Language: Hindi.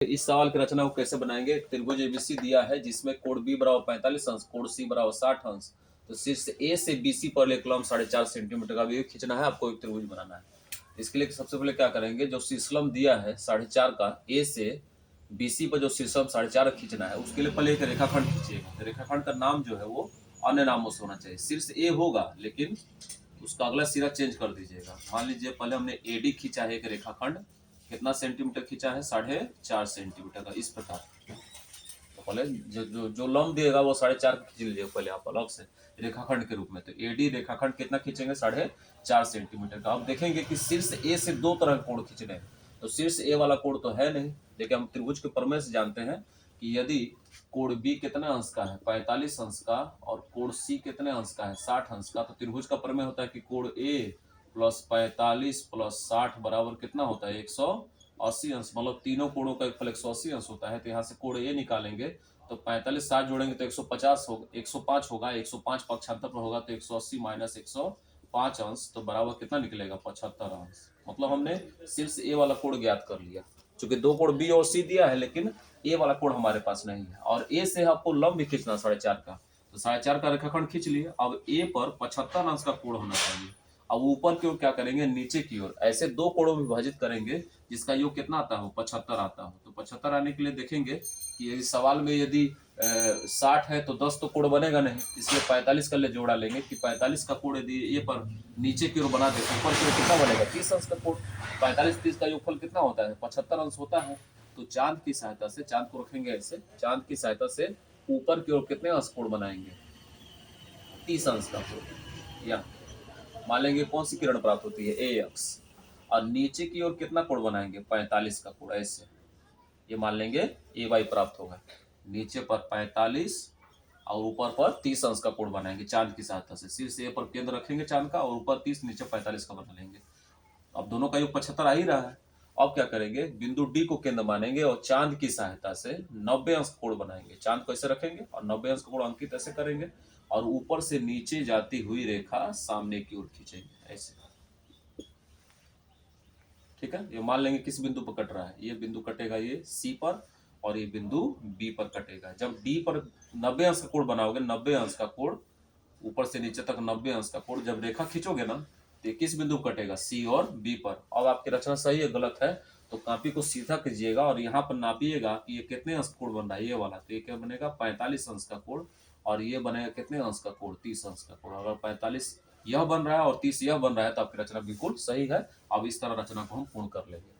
इस सवाल की रचना को कैसे बनाएंगे। एक त्रिभुज एबीसी दिया है जिसमें कोण बी बराबर 45 अंश, कोण सी बराबर 60 अंश। तो शीर्ष ए से बीसी पर एक लंब 4.5 सेंटीमीटर का भी खींचना है, आपको एक त्रिभुज बनाना है। इसके लिए सबसे पहले क्या करेंगे, जो शीर्षलंब दिया है 4.5 का ए से बीसी पर जो शीर्षलंब 4.5 खींचना है, उसके लिए पहले एक रेखाखंड खींचिएगा। रेखाखंड का नाम जो है वो अन्य नामों से होना चाहिए। शीर्ष ए होगा लेकिन उसका अगला सिरा चेंज कर दीजिएगा। मान लीजिए पहले हमने एडी खींचा है एक रेखाखंड, कितना सेंटीमीटर खींचा है, 4.5 सेंटीमीटर का। इस प्रकार तो पहले जो लंब देगा वो 4.5 खींच लीजिए पहले आप अलग से रेखाखंड के रूप में। तो एडी रेखाखंड कितना खींचेंगे, 4.5 सेंटीमीटर का। अब देखेंगे कि शीर्ष ए से दो तरह के कोण खींचने हैं। तो शीर्ष ए वाला कोण तो है नहीं, लेकिन हम त्रिभुज के प्रमेय से जानते हैं कि यदि कोण बी कितने अंश का है, 45 अंश का, और कोण सी कितने अंश का है, 60 अंश का। तो त्रिभुज का प्रमेय होता है कि कोण ए प्लस 45 प्लस 60 बराबर कितना होता है, 180 अंश। मतलब तीनों कोणों का फल 180 अंश होता है। तो यहाँ से कोण ए निकालेंगे तो 45 60 जोड़ेंगे तो 150 होगा, 105 होगा। 105 पक्षांतर पर होगा तो 180 माइनस 105 अंश, तो बराबर कितना निकलेगा, 75 अंश। मतलब हमने शीर्ष ए वाला कोण ज्ञात कर लिया। चूंकि दो कोण बी और सी दिया है लेकिन ए वाला कोण हमारे पास नहीं है, और ए से आपको लंब भी खींचना 4.5 का। तो 4.5 का रेखाखंड खींच लिए। अब ए पर 75 अंश का कोण होना चाहिए। अब ऊपर की ओर क्या करेंगे, नीचे की ओर ऐसे दो कोणों में विभाजित करेंगे जिसका योग कितना आता हो, 75 आता हो। तो 75 आने के लिए देखेंगे कि यदि सवाल में यदि 60 है तो 10 तो कोण बनेगा नहीं, इसलिए 45 का ले जोड़ा लेंगे कि 45 का कोण यदि ए पर नीचे की ओर बना दे तो ऊपर की ओर कितना बनेगा, 30 अंश का कोण। 45 30 का योगफल कितना होता है, 75 अंश होता है। तो चांद की सहायता से, चांद को रखेंगे ऐसे, चांद की सहायता से ऊपर की ओर कितने अंश कोण बनाएंगे, 30 अंश का कोण। या मान लेंगे कौन सी किरण प्राप्त होती है, ए अक्ष। और नीचे की ओर कितना कोण बनाएंगे, 45 का कोण। ऐसे ये मान लेंगे ए वाई प्राप्त होगा। नीचे पर 45 और ऊपर पर 30 अंश का कोण बनाएंगे चांद की सहायता से। शीर्ष ए पर केंद्र रखेंगे चांद का, और ऊपर 30 नीचे 45 का बना लेंगे। अब दोनों का योग 75 आ ही रहा है। अब क्या करेंगे, बिंदु डी को केंद्र मानेंगे और चांद की सहायता से 90 अंश कोण बनाएंगे। चांद को ऐसे रखेंगे और 90 अंश कोण अंकित ऐसे करेंगे, और ऊपर से नीचे जाती हुई रेखा सामने की ओर खींचेंगे ऐसे। ठीक है, ये मान लेंगे किस बिंदु पर कट रहा है, ये बिंदु कटेगा ये सी पर, और ये बिंदु बी पर कटेगा। जब डी पर 90 अंश का कोण बनाओगे, 90 अंश का कोण, ऊपर से नीचे तक 90 अंश का कोण, जब रेखा खींचोगे ना तो किस बिंदु कटेगा, सी और बी पर। अब आपकी रचना सही है गलत है तो कॉपी को सीधा कीजिएगा और यहाँ पर नापिएगा कि ये कितने अंश कोण बन रहा है, ये वाला। तो ये क्या बनेगा, 45 अंश का कोण, और ये बनेगा कितने अंश का कोण, 30 अंश का कोण। अगर 45 यह बन रहा है और 30 यह बन रहा है तो आपकी रचना बिल्कुल सही है। अब इस तरह रचना को हम पूर्ण कर लेंगे।